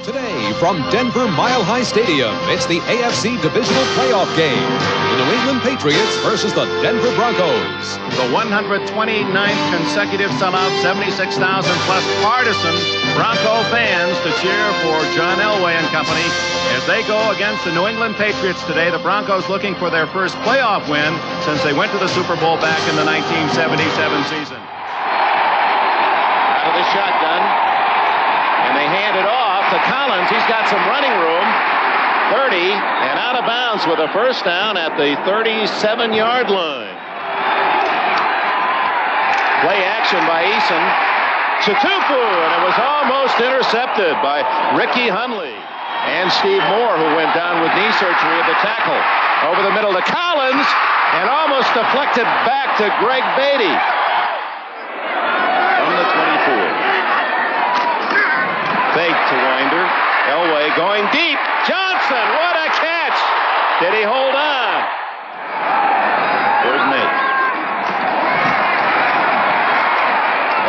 Today from Denver Mile High Stadium, it's the AFC Divisional Playoff game. The New England Patriots versus the Denver Broncos. The 129th consecutive sellout, 76,000 plus partisan Bronco fans to cheer for John Elway and company as they go against the New England Patriots today. The Broncos looking for their first playoff win since they went to the Super Bowl back in the 1977 season. Out of the shotgun, and they hand it off to Collins. He's got some running room. 30 and out of bounds with a first down at the 37-yard line. Play action by Eason. Chatupu, and it was almost intercepted by Ricky Hundley. And Steve Moore, who went down with knee surgery at the tackle. Over the middle to Collins, and almost deflected back to Greg Beatty. From the 24. Fake to Winder. Elway going deep. Johnson, what a catch! Did he hold on? Third and 8.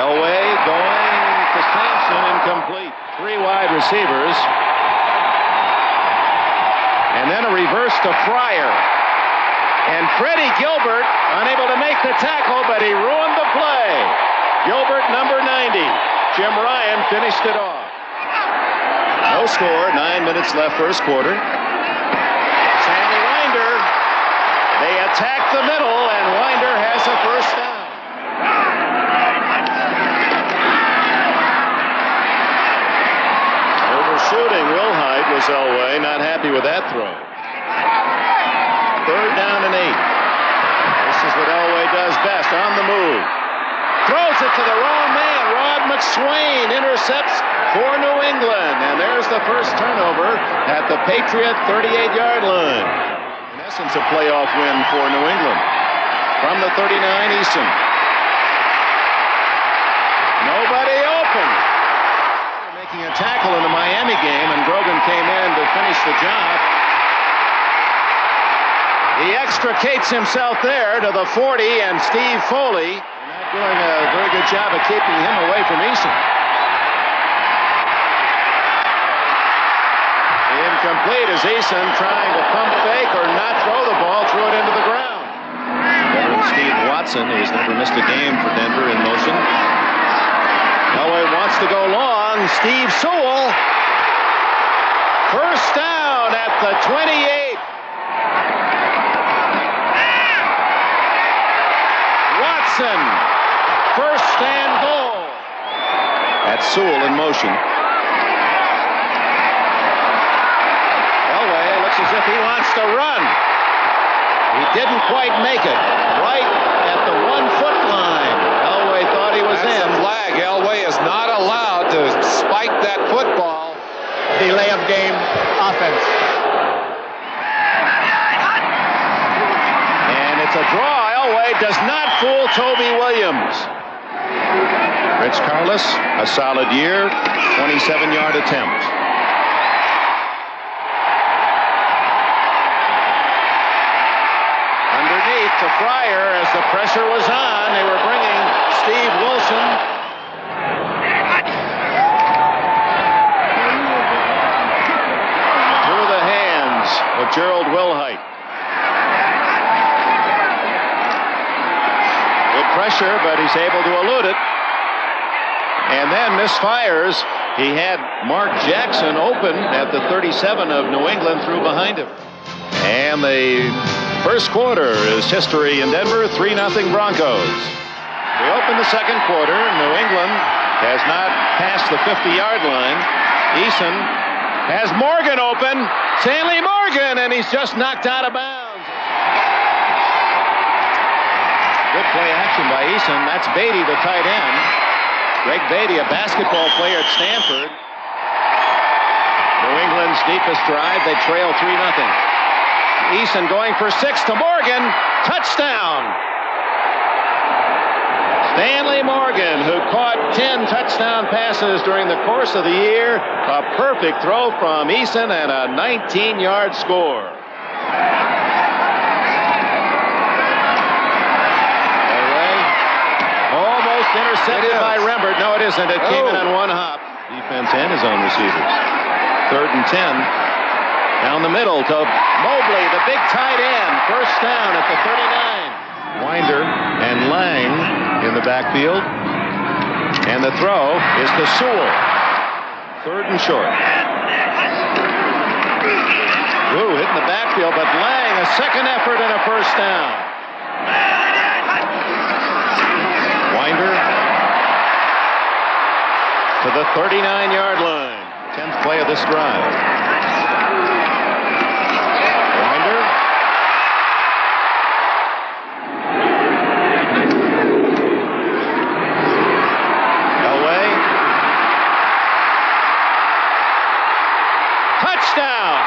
Elway going to Sampson, incomplete. 3 wide receivers. And then a reverse to Fryar. And Freddie Gilbert unable to make the tackle, but he ruined the play. Gilbert, number 90. Jim Ryan finished it off. No score, 9 minutes left first quarter. Sammy Winder. They attack the middle, and Winder has a first down. Overshooting Wilhite was Elway, not happy with that throw. Third down and 8. This is what Elway does best, on the move. Throws it to the wrong man. Rod McSwain intercepts for New England. And there's the first turnover at the Patriot 38-yard line. In essence, a playoff win for New England. From the 39, Eason. Nobody open. Making a tackle in the Miami game, and Grogan came in to finish the job. He extricates himself there to the 40, and Steve Foley not doing a very good job of keeping him away from Eason. Incomplete as Eason trying to pump fake or not throw the ball, threw it into the ground. Veteran Steve Watson, who's never missed a game for Denver, in motion. Elway wants to go long. Steve Sewell. First down at the 28. Watson. First and goal. That's Sewell in motion. Elway looks as if he wants to run. He didn't quite make it. Right at the 1-foot line. Elway thought he was in. A flag. Elway is not allowed to spike that football. Delay of game offense. And it's a draw. Elway does not fool Toby Williams. Rich Carlos, a solid year, 27-yard attempt. Underneath to Fryar as the pressure was on. They were bringing Steve Wilson. Through the hands of Gerald Wilhite. Good pressure, but he's able to elude it. And then misfires. He had Mark Jackson open at the 37 of New England, through behind him. And the first quarter is history in Denver, 3-0 Broncos. We open the second quarter. New England has not passed the 50-yard line. Eason has Morgan open. Stanley Morgan, and he's just knocked out of bounds. Good play action by Eason. That's Beatty, the tight end. Greg Beatty, a basketball player at Stanford. New England's deepest drive. They trail 3-0. Eason going for 6 to Morgan. Touchdown. Stanley Morgan, who caught 10 touchdown passes during the course of the year. A perfect throw from Eason and a 19-yard score. Almost intercepted by Rembert. No, it isn't. It came in on one hop. Defense and his own receivers. 3rd and 10. Down the middle to Mobley, the big tight end. First down at the 39. Winder and Lang in the backfield. And the throw is to Sewell. 3rd and short. Ooh, hit in the backfield, but Lang, a second effort and a first down. Winder to the 39-yard line. 10th play of this drive. Winder. Elway. Touchdown.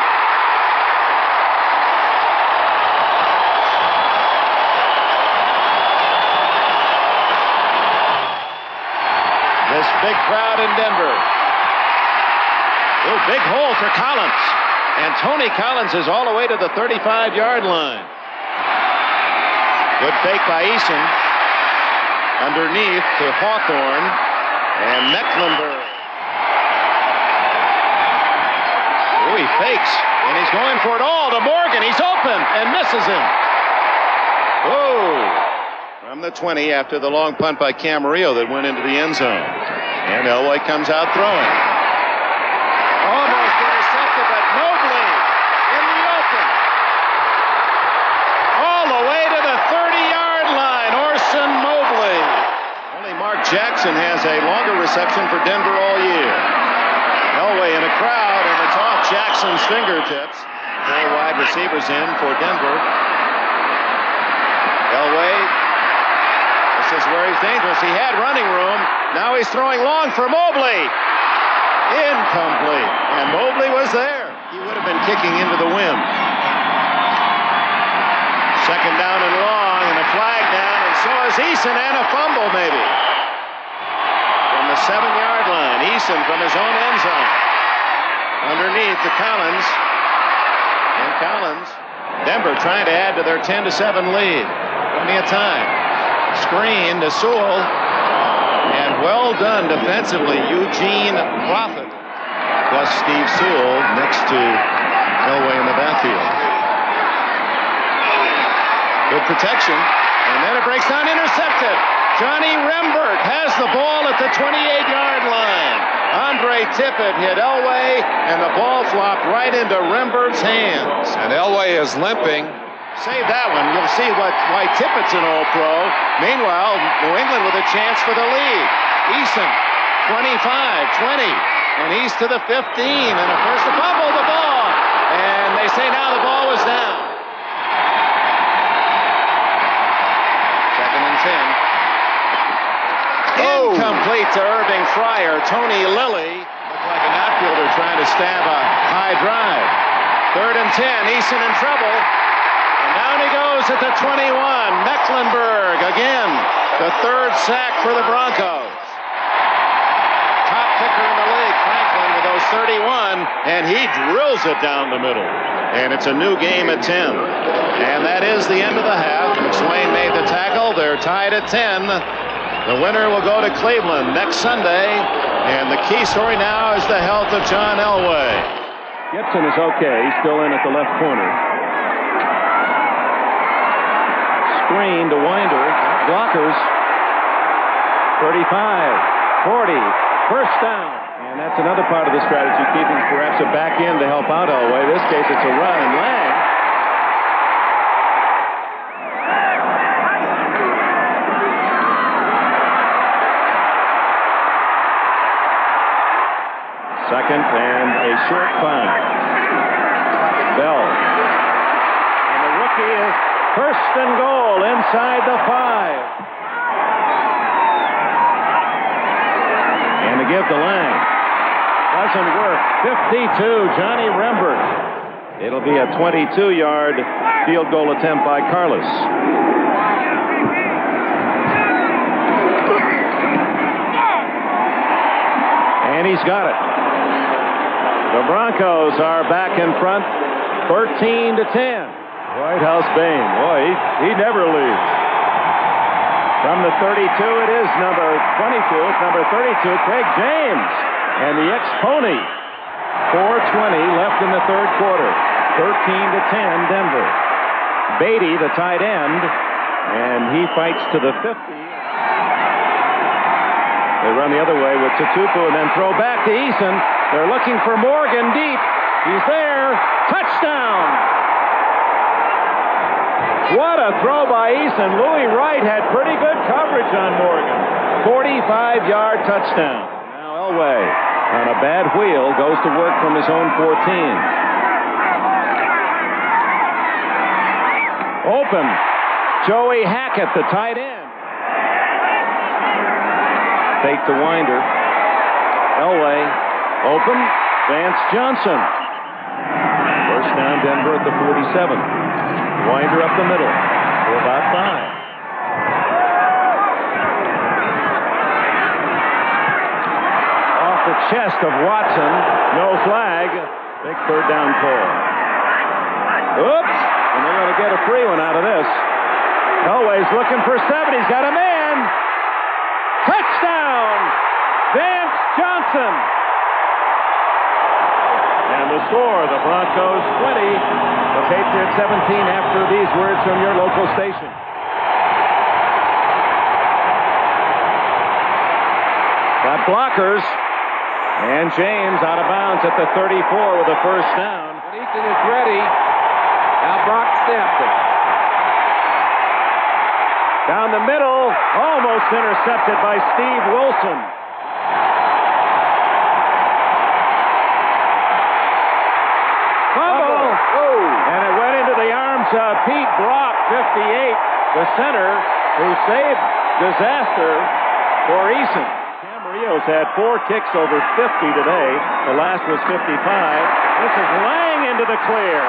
This big crowd in Denver. Oh, big hole for Collins. And Tony Collins is all the way to the 35-yard line. Good fake by Eason. Underneath to Hawthorne. And Mecklenburg. Oh, he fakes. And he's going for it all to Morgan. He's open and misses him. Oh. From the 20 after the long punt by Camarillo that went into the end zone. And Elway comes out throwing. Almost intercepted, but Mobley in the open. All the way to the 30-yard line, Orson Mobley. Only Mark Jackson has a longer reception for Denver all year. Elway in a crowd, and it's off Jackson's fingertips. 4 wide receivers in for Denver. Elway. This is where he's dangerous. He had running room. Now he's throwing long for Mobley. Incomplete. And Mobley was there. He would have been kicking into the wind. Second down and long, and a flag down, and so is Eason, and a fumble maybe. From the 7-yard line, Eason from his own end zone. Underneath to Collins. And Collins. Denver trying to add to their 10-7 lead. Plenty of time. Screen to Sewell, and well done defensively, Eugene Profit, plus Steve Sewell next to Elway in the backfield. Good protection, and then it breaks down, intercepted. Johnny Rembert has the ball at the 28-yard line. Andre Tippett hit Elway, and the ball flopped right into Rembert's hands. And Elway is limping. Save that one. You'll see why Tippett's an All-Pro. Meanwhile, New England with a chance for the lead. Eason, 25, 20, and he's to the 15, and a first to fumble the ball. And they say now the ball was down. 2nd and 10. Incomplete to Irving Fryar. Tony Lilly looked like an outfielder trying to stab a high drive. 3rd and 10. Eason in trouble. Down he goes at the 21. Mecklenburg again. The 3rd sack for the Broncos. Top kicker in the league, Franklin, with those 31. And he drills it down the middle. And it's a new game at 10. And that is the end of the half. McSwain made the tackle. They're tied at 10. The winner will go to Cleveland next Sunday. And the key story now is the health of John Elway. Gibson is okay. He's still in at the left corner. Screen to Winder. Blockers. 35, 40, first down. And that's another part of the strategy, keeping perhaps a back end to help out Elway. In this case, it's a run, and Lang. Second and a short punt. Bell. And the rookie is first and goal inside the 5. And to give to Lang. Doesn't work. 52, Johnny Rembert. It'll be a 22-yard field goal attempt by Carlos. And he's got it. The Broncos are back in front, 13-10. White House Bain, boy, he never leaves. From the 32, it is number 22. It's number 32, Craig James. And the ex-Pony, 4 left in the third quarter. 13-10 Denver. Beatty, the tight end, and he fights to the 50. They run the other way with Tutupu and then throw back to Eason. They're looking for Morgan deep. He's there. Touchdown! What a throw by Eason. Louis Wright had pretty good coverage on Morgan. 45-yard touchdown. Now Elway, on a bad wheel, goes to work from his own 14. Open. Joey Hackett, the tight end. Fake to Winder. Elway. Open. Vance Johnson. First down Denver at the 47. Winder up the middle for about 5. Off the chest of Watson. No flag. Big third down call. Oops. And they're going to get a free one out of this. Elway's looking for 7. He's got a man. Touchdown! Vance Johnson. And the score, the Broncos 20, the Patriots 17 after these words from your local station. Got blockers. And James out of bounds at the 34 with a first down. Eason is ready. Now Brock snapped it. Down the middle, almost intercepted by Steve Wilson. Fumble! And it went into the arms of Pete Brock, 58, the center, who saved disaster for Eason. Camarillo's had 4 kicks over 50 today. The last was 55. This is Lang into the clear.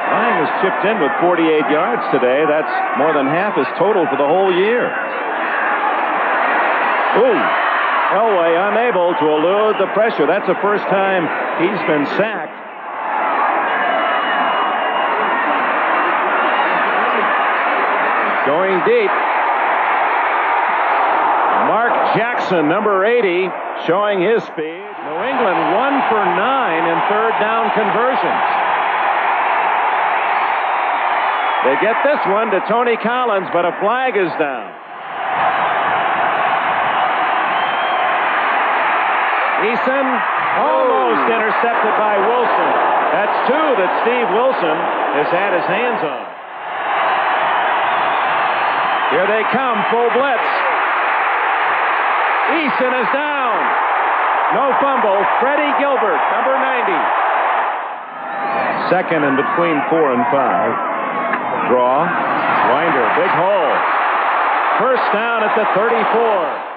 Lang was chipped in with 48 yards today. That's more than half his total for the whole year. Ooh. Elway unable to elude the pressure. That's the first time he's been sacked. Going deep. Mark Jackson, number 80, showing his speed. New England 1 for 9 in third down conversions. They get this one to Tony Collins, but a flag is down. Eason almost intercepted by Wilson. That's 2 that Steve Wilson has had his hands on. Here they come, full blitz. Eason is down. No fumble. Freddie Gilbert, number 90. Second and between 4 and 5. Draw. Winder, big hole. First down at the 34.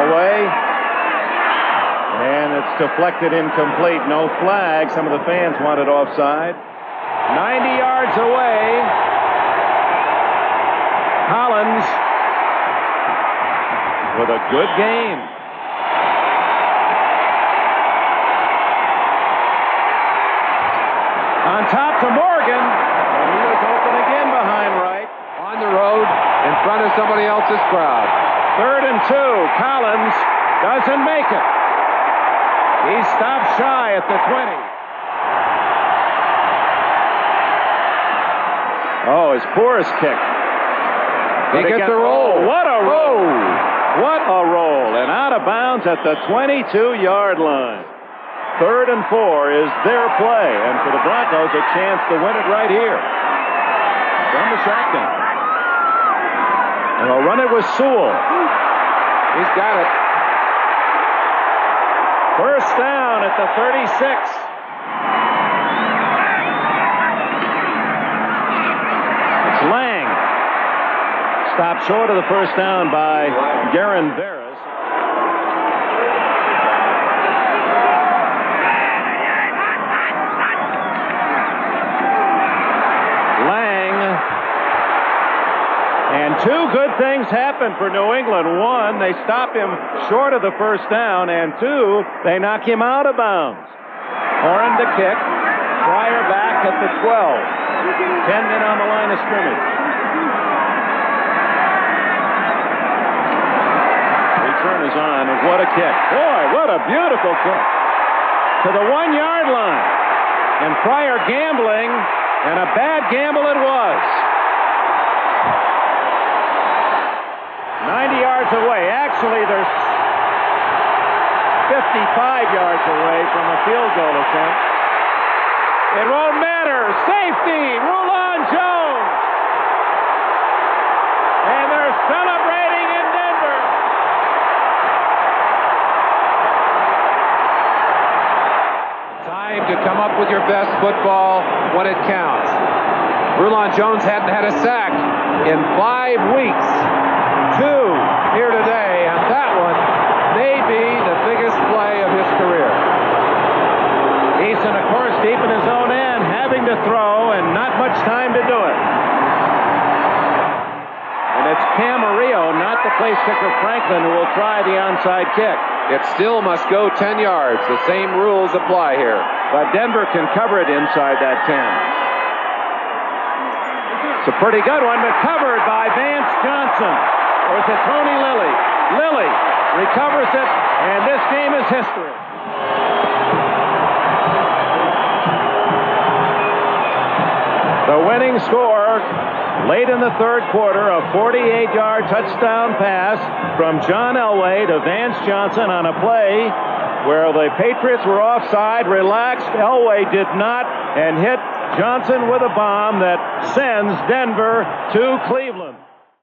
Away. And it's deflected incomplete. No flag. Some of the fans wanted offside. 90 yards away. Collins with a good game. On top to Morgan. And he was open again behind right. On the road in front of somebody else's crowd. 3rd and 2. Collins doesn't make it. He stopped shy at the 20. Oh, his poorest kick. He gets a roll. What a roll. What a roll. And out of bounds at the 22-yard line. 3rd and 4 is their play. And for the Broncos, a chance to win it right here. From the shotgun. And they'll run it with Sewell. He's got it. First down at the 36. It's Lang. Stopped short of the first down by Garin Veras. And 2 good things happen for New England. 1, they stop him short of the first down, and 2, they knock him out of bounds. Horn to kick. Fryar back at the 12. 10 men on the line of scrimmage. time is on, and what a kick. Boy, what a beautiful kick. To the 1-yard line. And Fryar gambling, and a bad gamble it was. 90 yards away. Actually, they're 55 yards away from a field goal attempt. It won't matter. Safety, Rulon Jones. And they're celebrating in Denver. Time to come up with your best football when it counts. Rulon Jones hadn't had a sack in 5 weeks. 2 here today, and that one may be the biggest play of his career. Eason, of course, deep in his own end, having to throw, and not much time to do it. And it's Camarillo, not the place kicker Franklin, who will try the onside kick. It still must go 10 yards. The same rules apply here. But Denver can cover it inside that 10. It's a pretty good one, but covered by Vance Johnson. Or is it Tony Lilly? Lilly recovers it, and this game is history. The winning score late in the third quarter, a 48-yard touchdown pass from John Elway to Vance Johnson on a play where the Patriots were offside, relaxed. Elway did not, and hit Johnson with a bomb that sends Denver to Cleveland.